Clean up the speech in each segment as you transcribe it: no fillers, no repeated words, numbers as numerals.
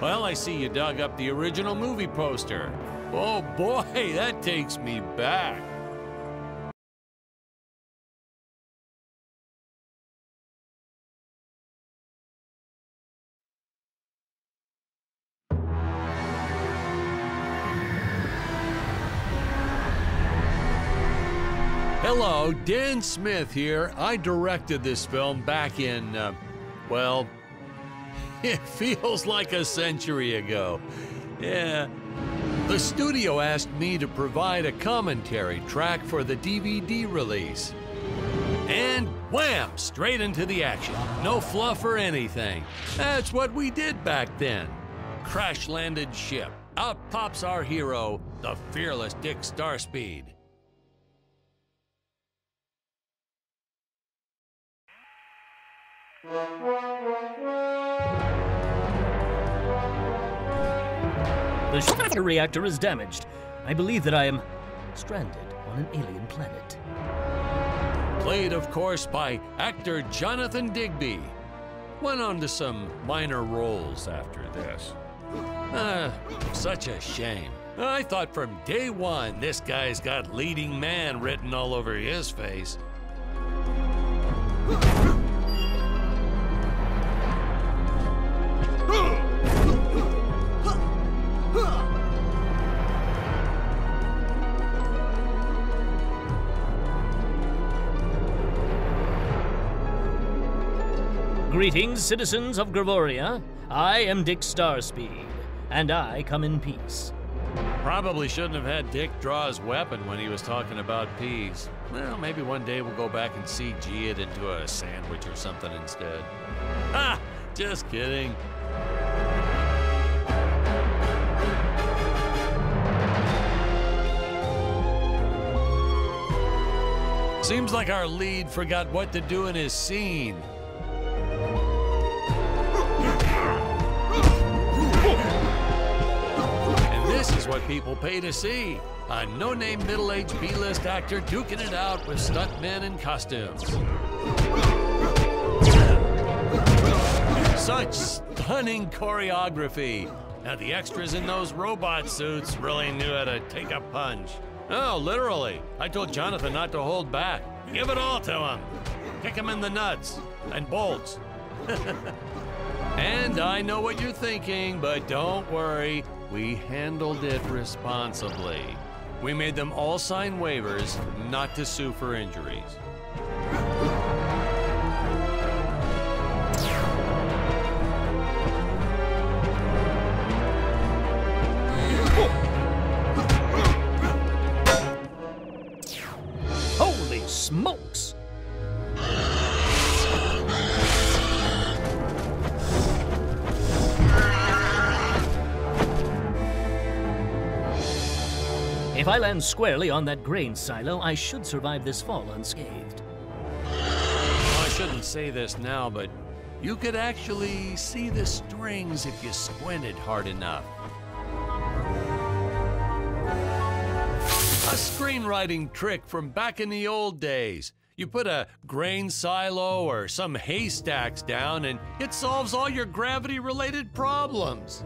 Well, I see you dug up the original movie poster. Oh boy, that takes me back. Hello, Dan Smith here. I directed this film back in, well, it feels like a century ago. Yeah. The studio asked me to provide a commentary track for the DVD release. And wham! Straight into the action. No fluff or anything. That's what we did back then. Crash-landed ship. Out pops our hero, the fearless Dick Starspeed. The shuttle reactor is damaged. I believe that I am stranded on an alien planet. Played, of course, by actor Jonathan Digby. Went on to some minor roles after this. Such a shame. I thought from day one this guy's got leading man written all over his face. Greetings, citizens of Gravoria. I am Dick Starspeed, and I come in peace. Probably shouldn't have had Dick draw his weapon when he was talking about peas. Well, maybe one day we'll go back and CG it into a sandwich or something instead. Ha! Just kidding. Seems like our lead forgot what to do in his scene. This is what people pay to see. A no-name middle-aged B-list actor duking it out with stuntmen in costumes. Such stunning choreography. Now the extras in those robot suits really knew how to take a punch. Oh, literally. I told Jonathan not to hold back. Give it all to him. Kick him in the nuts and bolts. And I know what you're thinking, but don't worry. We handled it responsibly. We made them all sign waivers not to sue for injuries. Holy smokes! If I land squarely on that grain silo, I should survive this fall unscathed. Well, I shouldn't say this now, but you could actually see the strings if you squinted hard enough. A screenwriting trick from back in the old days. You put a grain silo or some haystacks down and it solves all your gravity-related problems.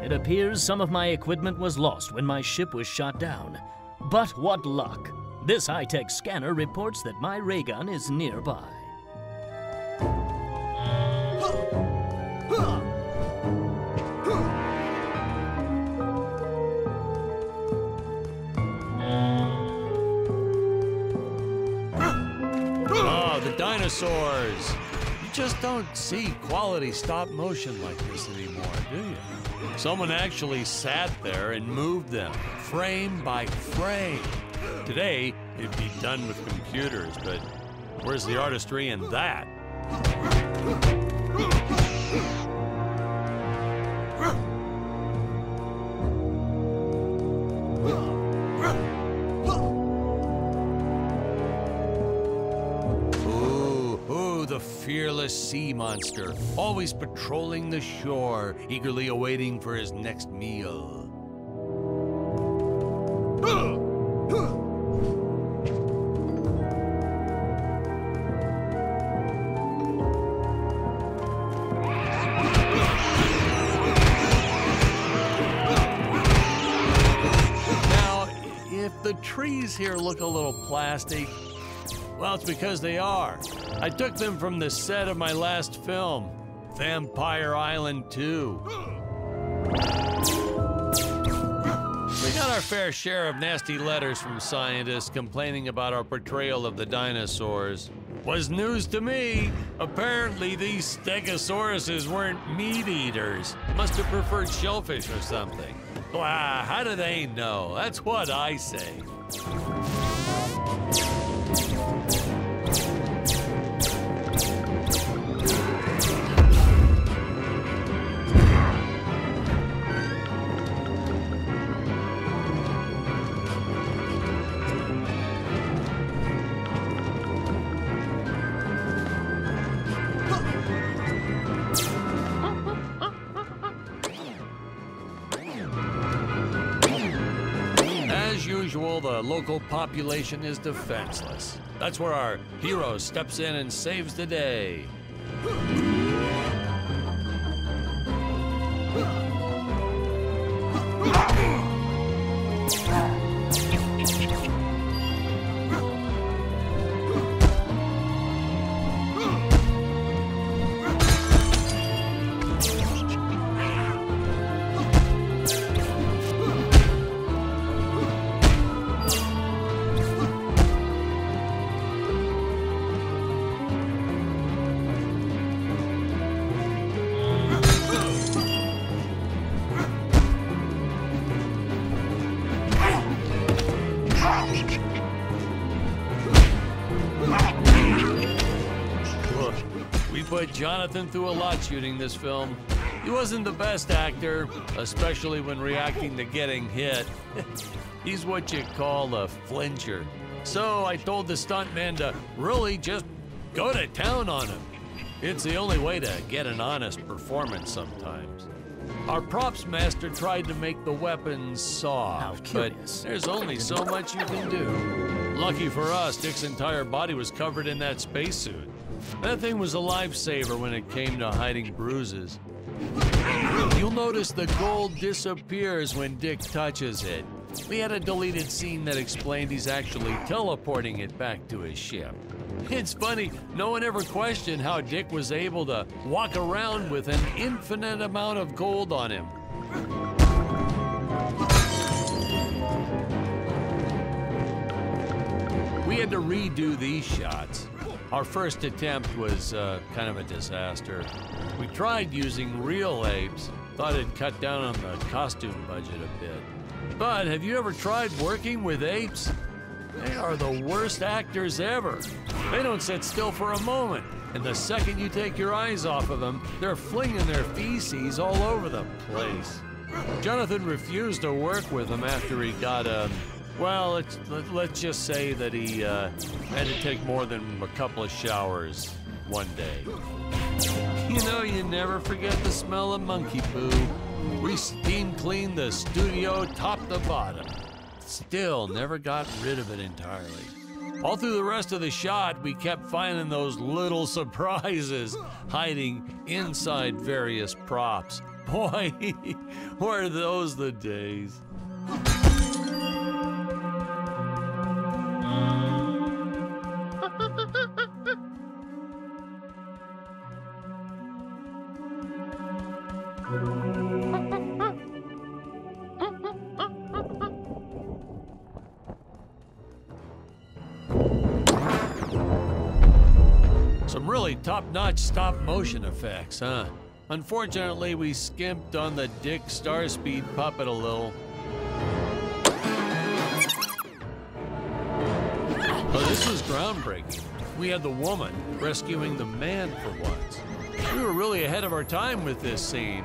It appears some of my equipment was lost when my ship was shot down. But what luck! This high-tech scanner reports that my ray gun is nearby. Oh, the dinosaurs! You just don't see quality stop motion like this anymore, do you? Someone actually sat there and moved them, frame by frame. Today, it'd be done with computers, but Where's the artistry in that? The fearless sea monster, always patrolling the shore, eagerly awaiting for his next meal. Now, if the trees here look a little plastic, well, it's because they are. I took them from the set of my last film, Vampire Island 2. We got our fair share of nasty letters from scientists complaining about our portrayal of the dinosaurs. Was news to me. Apparently, these stegosauruses weren't meat eaters. Must have preferred shellfish or something. Wow, how do they know? That's what I say. As usual, the local population is defenseless. That's where our hero steps in and saves the day. We put Jonathan through a lot shooting this film. He wasn't the best actor, especially when reacting to getting hit. He's what you call a flincher. So I told the stuntman to really just go to town on him. It's the only way to get an honest performance sometimes. Our props master tried to make the weapons soft, but there's only so much you can do. Lucky for us, Dick's entire body was covered in that spacesuit. That thing was a lifesaver when it came to hiding bruises. You'll notice the gold disappears when Dick touches it. We had a deleted scene that explained he's actually teleporting it back to his ship. It's funny, no one ever questioned how Dick was able to walk around with an infinite amount of gold on him. We had to redo these shots. Our first attempt was kind of a disaster. We tried using real apes, thought it'd cut down on the costume budget a bit. But have you ever tried working with apes? They are the worst actors ever. They don't sit still for a moment, and the second you take your eyes off of them, they're flinging their feces all over the place. Jonathan refused to work with them after he got well, let's just say that he had to take more than a couple of showers one day. You know, you never forget the smell of monkey poo. We steam cleaned the studio top to bottom. Still never got rid of it entirely. All through the rest of the shot, we kept finding those little surprises hiding inside various props. Boy, were those the days. Some really top-notch stop-motion effects, huh? Unfortunately, we skimped on the Dick Starspeed puppet a little. Oh, this was groundbreaking. we had the woman rescuing the man for once. We were really ahead of our time with this scene.